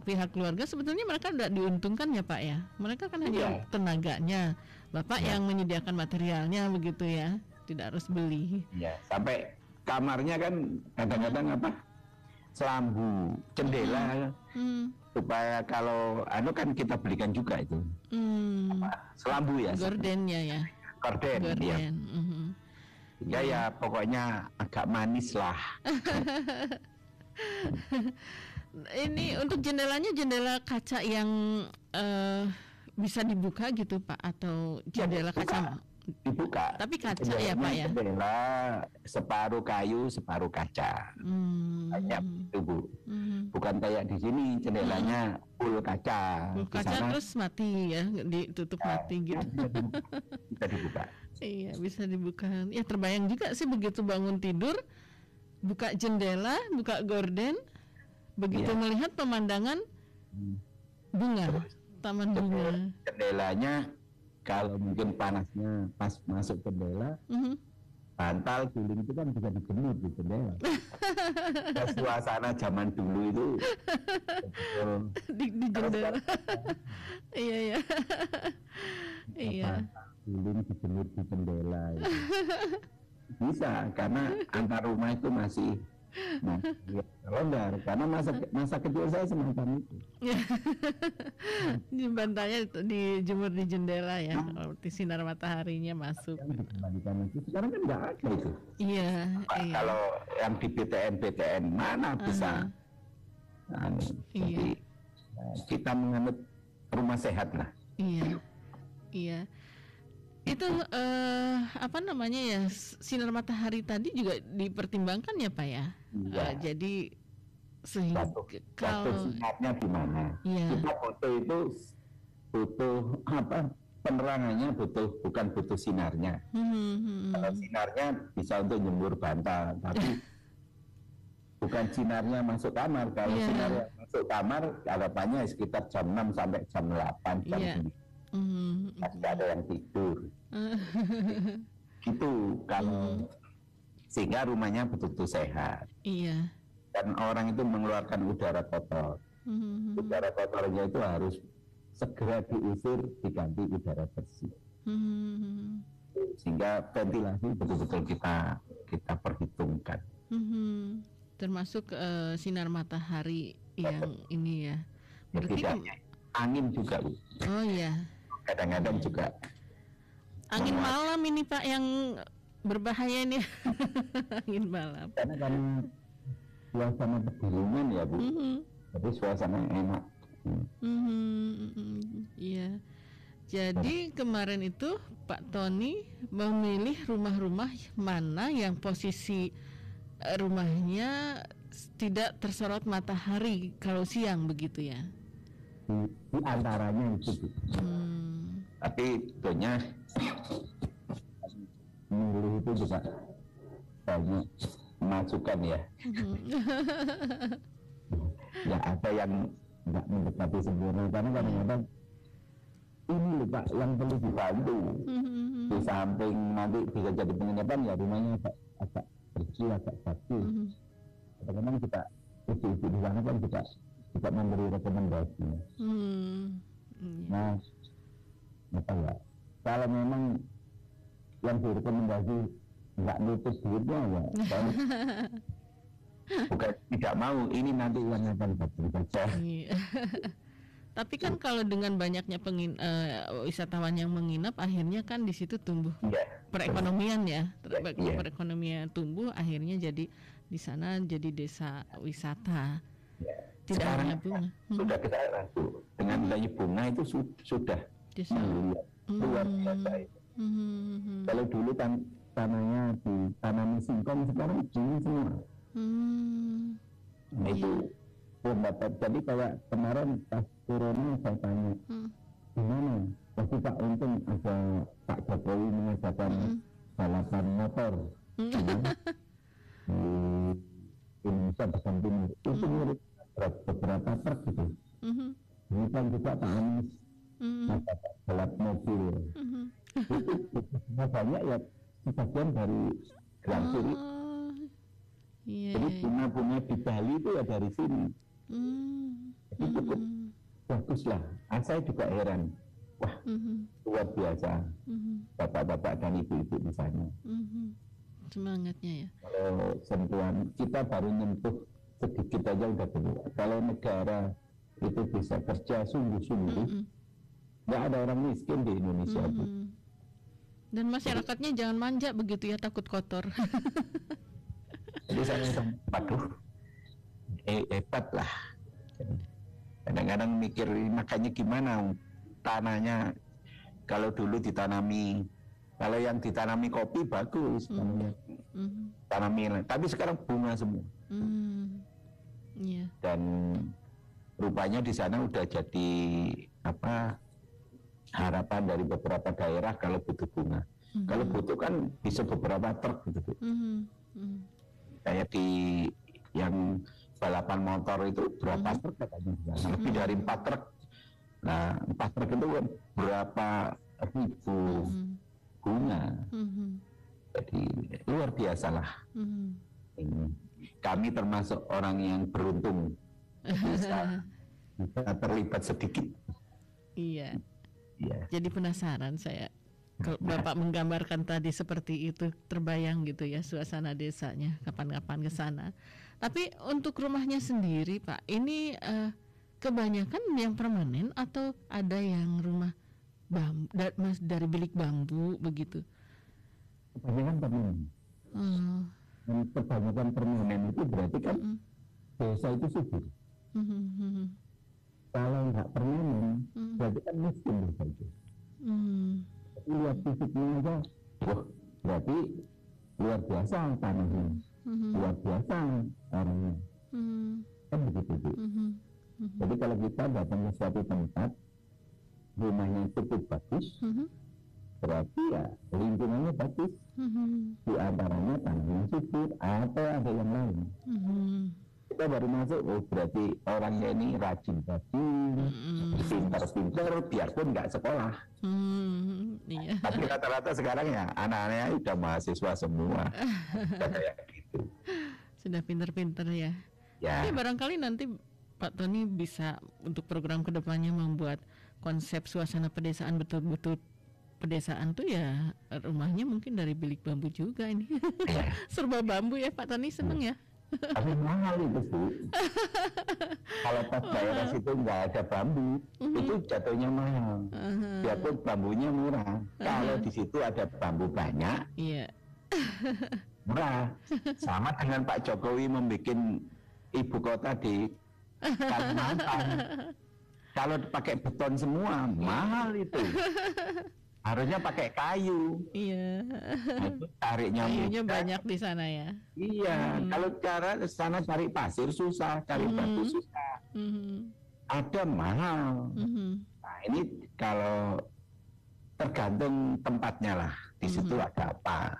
pihak keluarga, sebetulnya mereka sudah diuntungkan ya Pak ya. Mereka kan hanya tenaganya, Bapak yang menyediakan materialnya begitu ya, tidak harus beli. Sampai kamarnya kan kadang-kadang selambu, jendela, supaya kalau kan kita belikan juga itu. Selambu ya.
Gordennya ya.
Gorden. Ya pokoknya agak manis lah.
Ini untuk jendelanya jendela kaca yang bisa dibuka gitu Pak, atau jendela kaca
dibuka?
Tapi kaca ya Pak ya.
Jendela separuh kayu separuh kaca. Banyak itu Bu. Bukan kayak di sini jendelanya full kaca.
Full kaca terus mati ya, ditutup mati gitu.
Bisa dibuka.
Iya, bisa dibuka. Ya terbayang juga sih begitu bangun tidur, buka jendela, buka gorden, begitu melihat pemandangan bunga, taman bunga.
Jendelanya kalau mungkin panasnya pas masuk jendela, bantal guling itu kan bisa dijemur di jendela. Suasana zaman dulu itu
di jendela. Iya. Iya.
Guling dijemur di jendela. Itu. Bisa karena antar rumah itu masih longgar karena masa kecil saya semacam itu.
Bantalnya dijemur di jendela ya, sinar mataharinya masuk.
Sekarang kan nggak ada itu.
Iya.
Kalau yang di BTN mana bisa? Jadi kita menganut rumah sehat lah.
Iya. Itu apa namanya ya, sinar matahari tadi juga dipertimbangkan ya Pak ya. Jadi sehingga kalau
sinarnya gimana? Kita foto itu butuh apa? Penerangannya bukan butuh sinarnya. Kalau sinarnya bisa untuk jemur bantal, tapi bukan sinarnya masuk kamar. Kalau sinarnya masuk kamar, harapannya sekitar jam 6 sampai jam 8 jam 9. Masih ada yang tidur. Gitu kalau sehingga rumahnya betul-betul sehat.
Iya.
Dan orang itu mengeluarkan udara kotor. Udara kotornya itu harus segera diusir, diganti udara bersih. Sehingga ventilasi betul-betul kita perhitungkan.
Termasuk sinar matahari yang ini ya. Berarti
angin juga, Bu.
Oh iya.
Kadang-kadang juga
angin malam ini Pak yang berbahaya ini. Angin malam.
Karena kan suasana pedulungan ya Bu. Jadi suasana enak.
Iya. Jadi kemarin itu Pak Tony memilih rumah-rumah mana yang posisi rumahnya tidak tersorot matahari kalau siang begitu ya.
Di antaranya itu. Tapi tentunya memilih itu juga banyak masukan ya. Ya ada yang nggak mendekati sempurna karena kadang-kadang ini loh Pak yang perlu dibantu. Di samping nanti bisa jadi penginapan ya rumahnya agak bersih, agak bagus. Kadang-kadang kita ibu-ibu di sana kan juga memberi rekomendasi. Nah, apa ya? Kalau memang yang direkomendasi nggak nutup duitnya ya, bukan tidak mau. Ini nanti yang akan baca.
Tapi kan kalau dengan banyaknya wisatawan yang menginap, akhirnya kan di situ tumbuh perekonomian ya. Perekonomian tumbuh, akhirnya jadi di sana jadi desa wisata. Tidak
sekarang
hanya bunga.
Sudah kita ragu dengan nilai bunga itu sudah luar biasa itu. Kalau dulu kan tanahnya ditanami singkong, sekarang dingin semua. Nah itu pendapat. Jadi kayak kemarin pas corona saya tanya gimana pasti Pak Untung ada Pak Jokowi mengadakan balapan motor di Indonesia bagian timur itu mirip beberapa truk gitu. Ini kan juga Pak Anies ada balap mobil. Itu banyak ya sebagian dari Grand Siri. Jadi bunga-bunga di Bali itu ya dari sini. Jadi cukup bagus lah. Saya juga heran. Wah, luar biasa. Bapak-bapak dan ibu-ibu di sana.
Semangatnya ya.
Kalau sentuhan kita baru nyentuh sedikit aja udah benar. Kalau negara itu bisa kerja sungguh-sungguh, nggak ada orang miskin di Indonesia.
Dan masyarakatnya jangan manja begitu ya, takut kotor.
Jadi saya bilang, waduh, hebat lah. Kadang-kadang mikir makanya gimana tanahnya. Kalau dulu ditanami, kalau yang ditanami kopi bagus, tanami, tapi sekarang bunga semua. Dan rupanya di sana udah jadi apa harapan dari beberapa daerah kalau butuh bunga. Kalau butuh kan bisa beberapa truk gitu. Kayak di yang balapan motor itu berapa truk katanya? Lebih dari 4 truk. Nah 4 truk itu berapa ribu bunga. Jadi luar biasa lah. Ini. Kami termasuk orang yang beruntung bisa terlibat sedikit.
Iya.
Iya.
Jadi penasaran saya. Kalau Bapak menggambarkan tadi seperti itu, terbayang gitu ya suasana desanya, kapan-kapan ke sana. Tapi untuk rumahnya sendiri Pak, ini kebanyakan yang permanen atau ada yang rumah bambu, dari bilik bambu begitu?
Kebanyakan permanen. Dan kebanyakan permanen itu berarti kan desa itu subur. Kalau nggak permanen, berarti kan miskin desa itu. Lihat fisiknya aja, wah berarti luar biasa tanahnya, luar biasa orangnya, kan begitu Bu. Jadi kalau kita datang ke suatu tempat, rumahnya cukup bagus, berarti ya lingkungannya bagus, di antaranya tanahnya subur atau ada yang lain. Kita baru masuk, oh berarti orangnya ini rajin-rajin, pintar-pintar, biarpun nggak sekolah.
Iya.
Tapi rata-rata sekarang ya anak-anaknya udah mahasiswa semua. Kayak gitu.
Sudah pintar-pintar ya. Tapi barangkali nanti Pak Tony bisa untuk program kedepannya membuat konsep suasana pedesaan, betul-betul pedesaan tuh ya rumahnya mungkin dari bilik bambu juga ini. Serba bambu ya Pak Tony, seneng ya.
Tapi mahal itu Bu. Kalau pas daerah situ nggak ada bambu, itu jatuhnya mahal. Biarpun bambunya murah. Kalau di situ ada bambu banyak, murah. Sama dengan Pak Jokowi membuat ibu kota di Kalimantan. Kalau pakai beton semua, mahal itu. Harusnya pakai kayu.
Iya.
Nah, itu tariknya
kayunya
mudah.
banyak di sana ya.
Iya, kalau cara sana cari pasir susah, cari batu susah. Ada mahal. Nah, ini kalau tergantung tempatnya lah. Di situ ada apa.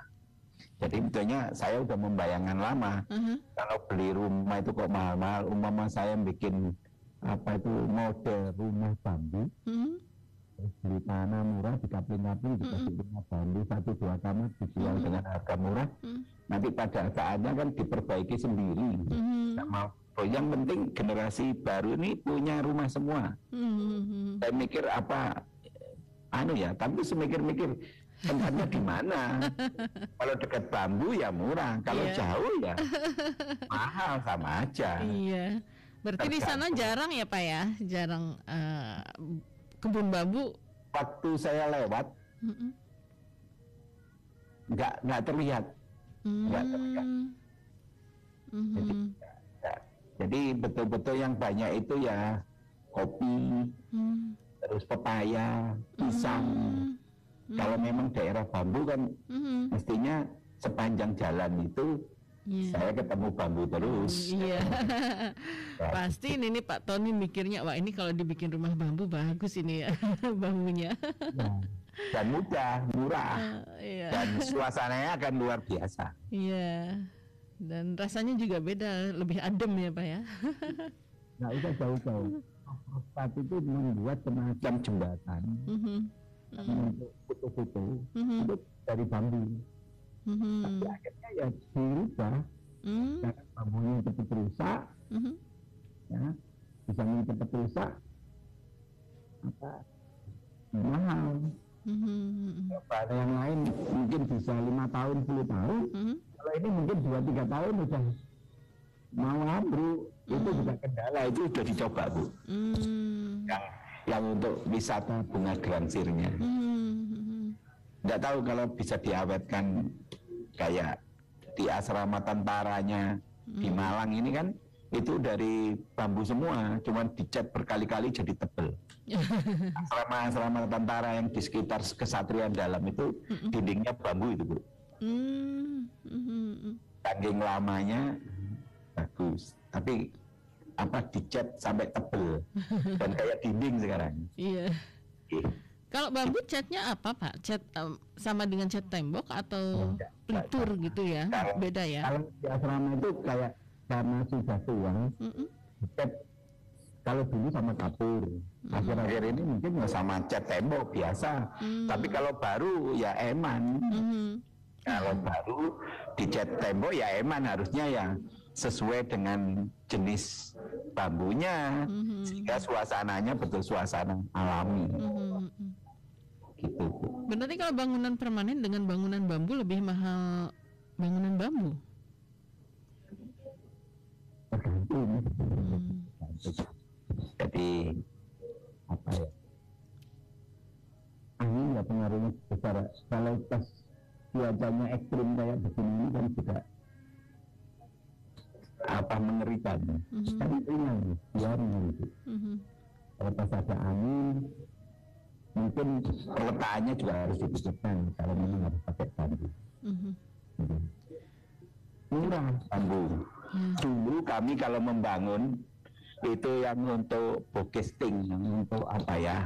Jadi betulnya saya udah membayangkan lama. Kalau beli rumah itu kok mahal-mahal. Umpama saya bikin apa itu model rumah bambu. Beli tanah murah, dikapling-kapling, dikasih rumah bambu 1-2 kamar dijual dengan harga murah. Nanti pada saatnya kan diperbaiki sendiri. Sama, yang penting generasi baru ini punya rumah semua. Saya mikir apa, tapi semikir-mikir tempatnya di mana. Kalau dekat bambu ya murah, kalau jauh ya mahal sama aja.
Iya. Berarti di sana jarang ya Pak ya, jarang. Kebun bambu.
Waktu saya lewat nggak terlihat, Jadi betul-betul yang banyak itu ya kopi, terus pepaya, pisang. Kalau memang daerah bambu kan mestinya sepanjang jalan itu saya ketemu bambu terus.
Iya. Pasti ini Pak Tony mikirnya, wah ini kalau dibikin rumah bambu bagus ini ya bambunya.
Dan mudah, murah, dan suasananya akan luar biasa.
Iya. Dan rasanya juga beda, lebih adem ya Pak ya.
Nggak usah jauh-jauh. Prostat itu membuat semacam jembatan untuk foto-foto itu dari bambu. Tapi akhirnya ya dirubah karena bambunya cepat rusak, ya bisa cepat rusak, mahal. Bahan yang lain mungkin bisa 5 tahun, 10 tahun. Kalau ini mungkin 2-3 tahun udah mau ambruk. Itu juga kendala, itu sudah dicoba Bu. Yang untuk wisata bunga gelangsirnya. Nggak tahu kalau bisa diawetkan kayak di asrama tentaranya di Malang ini kan itu dari bambu semua, cuman dicat berkali-kali jadi tebel. Asrama-asrama tentara yang di sekitar Kesatrian Dalam itu dindingnya bambu itu Bu. Saking lamanya bagus, tapi dicat sampai tebel dan kayak dinding sekarang.
Iya. Kalau bambu catnya apa Pak? Cat sama dengan cat tembok atau pelitur gitu ya? Beda ya?
Kalau di asrama itu kayak karena sudah tua, cat kalau dulu sama kapur. Akhir-akhir ini mungkin sama cat tembok biasa. Tapi kalau baru ya eman. Kalau baru dicat tembok ya eman harusnya yang sesuai dengan jenis bambunya, sehingga suasananya betul suasana alami. Gitu.
Berarti kalau bangunan permanen dengan bangunan bambu lebih mahal bangunan bambu?
Tergantung. Jadi apa ya? Angin nggak pengaruhnya besar. Kalau pas cuacanya ekstrim kayak begini kan juga apa mengerikan. Tapi ringan, biarin gitu. Kalau pas ada angin, mungkin peletakannya juga harus dipikirkan. Kalau memang harus pakai bambu. Murah bambu. Dulu kami kalau membangun itu yang untuk bokesting, yang untuk apa ya,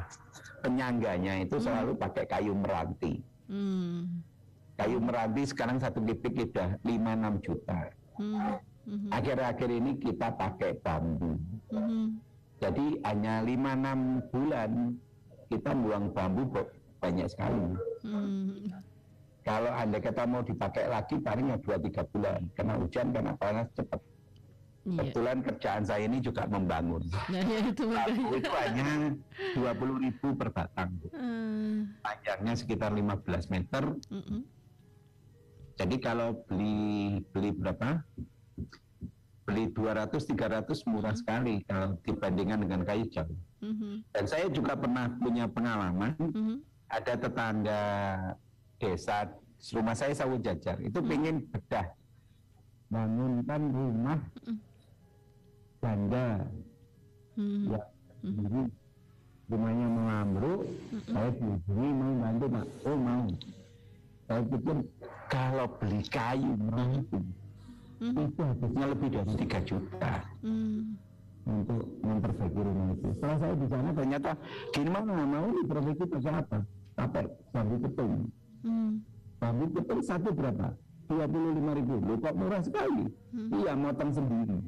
penyangganya itu selalu pakai kayu meranti. Kayu meranti sekarang satu kipik sudah 5-6 juta. Akhir-akhir ini kita pakai bambu. Jadi hanya 5-6 bulan kita buang bambu banyak sekali. Kalau andai kata mau dipakai lagi paling 2-3 bulan, karena hujan, karena panas cepat. Kebetulan kerjaan saya ini juga membangun. Bambu itu hanya 20.000 per batang. Panjangnya sekitar 15 meter. Jadi kalau beli berapa? Beli 200-300 murah sekali kalau dibandingkan dengan kayu jauh. Dan saya juga pernah punya pengalaman, ada tetangga desa, rumah saya Sawu Jajar, itu pengen bedah bangunkan rumah janda, ya, jadi rumahnya mau ambruk, saya sendiri mau bantu, Pak. Oh mau. Saya pikir kalau beli kayu itu habisnya lebih dari 3 juta untuk memperbaiki rumah itu. Setelah saya di sana ternyata gimana mau diperbaiki pakai apa? Pakai bambu ketung. Bambu ketung satu berapa? 25.000. Loh, kok murah sekali? Iya, motong sendiri.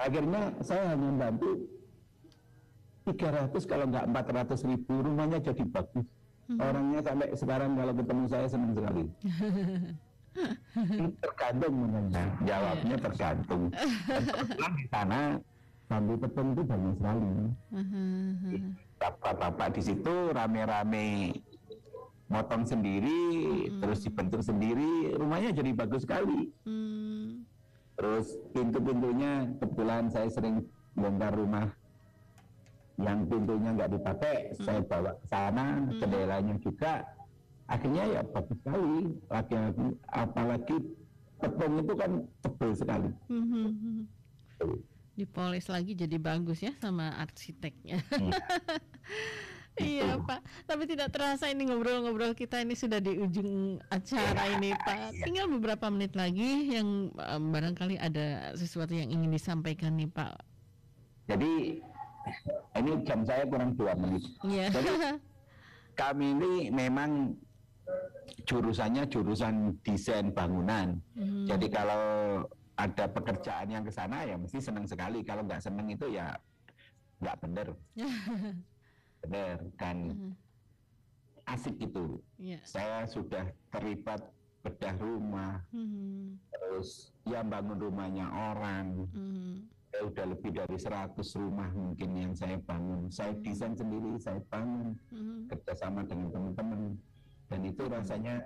Akhirnya saya hanya bantu 300 kalau nggak 400.000, rumahnya jadi bagus. Orangnya sampai sekarang kalau ketemu saya senang sekali. Tergantung menurutnya, jawabnya tergantung. Dan kebetulan di sana bambu ketung itu banyak sekali. Bapak-bapak di situ rame-rame motong sendiri, terus dibentuk sendiri, rumahnya jadi bagus sekali. Terus pintu-pintunya, kebetulan saya sering bongkar rumah yang pintunya nggak dipakai, saya bawa ke sana, jendelanya juga, akhirnya ya bagus sekali. Lagi-lagi, apalagi tepung itu kan tebal sekali.
Dipoles lagi jadi bagus ya sama arsiteknya. Iya Pak, tapi tidak terasa ini ngobrol-ngobrol kita ini sudah di ujung acara ini Pak. Tinggal beberapa menit lagi yang barangkali ada sesuatu yang ingin disampaikan nih Pak.
Jadi ini jam saya kurang 2 menit. Jadi kami ini memang jurusannya jurusan desain bangunan. Jadi kalau ada pekerjaan yang ke sana ya mesti senang sekali. Kalau nggak senang itu ya nggak benar. Benar dan asik itu. Saya sudah terlibat bedah rumah, terus ya bangun rumahnya orang. Saya udah lebih dari 100 rumah mungkin yang saya bangun. Saya desain sendiri, saya bangun kerjasama dengan teman-teman, dan itu rasanya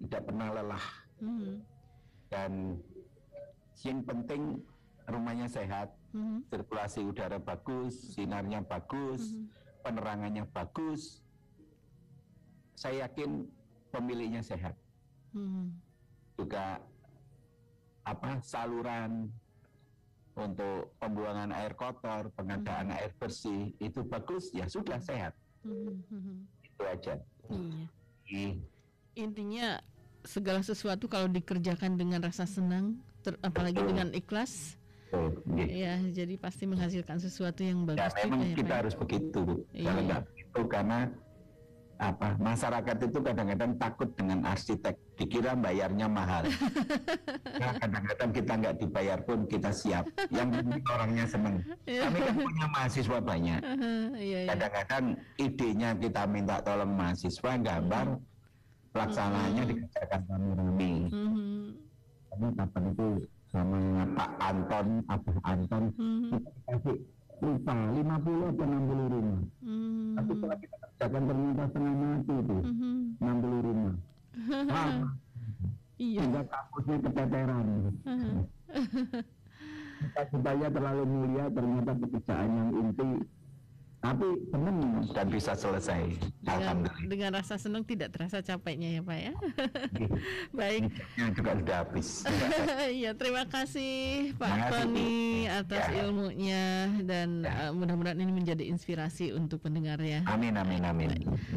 tidak pernah lelah. Dan yang penting rumahnya sehat, sirkulasi udara bagus, sinarnya bagus, penerangannya bagus. Saya yakin pemiliknya sehat. Juga saluran untuk pembuangan air kotor, pengadaan air bersih itu bagus, ya sudah sehat. Itu aja.
Intinya segala sesuatu kalau dikerjakan dengan rasa senang, apalagi dengan ikhlas. Ya, jadi pasti menghasilkan sesuatu yang bagus.
Ya, memang kita harus begitu. Kalau nggak begitu, karena masyarakat itu kadang-kadang takut dengan arsitek, dikira bayarnya mahal. Nah, kadang-kadang kita nggak dibayar pun kita siap. Yang penting orangnya senang. Kami kan punya mahasiswa banyak. Kadang-kadang idenya kita minta tolong mahasiswa gambar, pelaksanaannya dikerjakan rame-rame. Karena kapan itu sama Pak Anton, Abah Anton, kita dikasih lupa 50 atau 60 rumah. Tapi setelah kita kerjakan ternyata setengah mati itu, 60 rumah. Lama. Sehingga kampusnya keteteran. Cita-citanya terlalu mulia, ternyata pekerjaan yang inti, tapi senang dan bisa selesai.
Dengan rasa senang, tidak terasa capeknya ya Pak ya. Baik.
Juga sudah habis.
Ya, terima kasih Pak Tony atas ilmunya, dan mudah-mudahan ini menjadi inspirasi untuk pendengar ya.
Amin.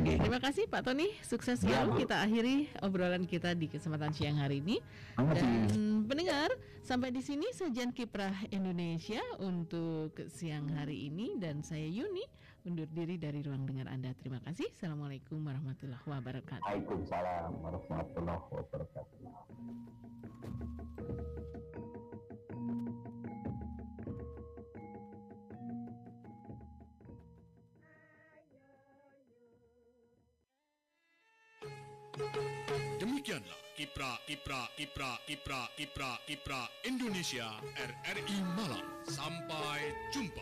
Terima kasih Pak Tony, sukses selalu. Kita akhiri obrolan kita di kesempatan siang hari ini. Dan pendengar, sampai di sini sajian Kiprah Indonesia untuk siang hari ini, dan saya Yuni undur diri dari ruang dengar Anda. Terima kasih. Assalamualaikum warahmatullahi wabarakatuh.
Waalaikumsalam warahmatullahi wabarakatuh.
Demikianlah Kiprah Indonesia RRI Malang. Sampai jumpa.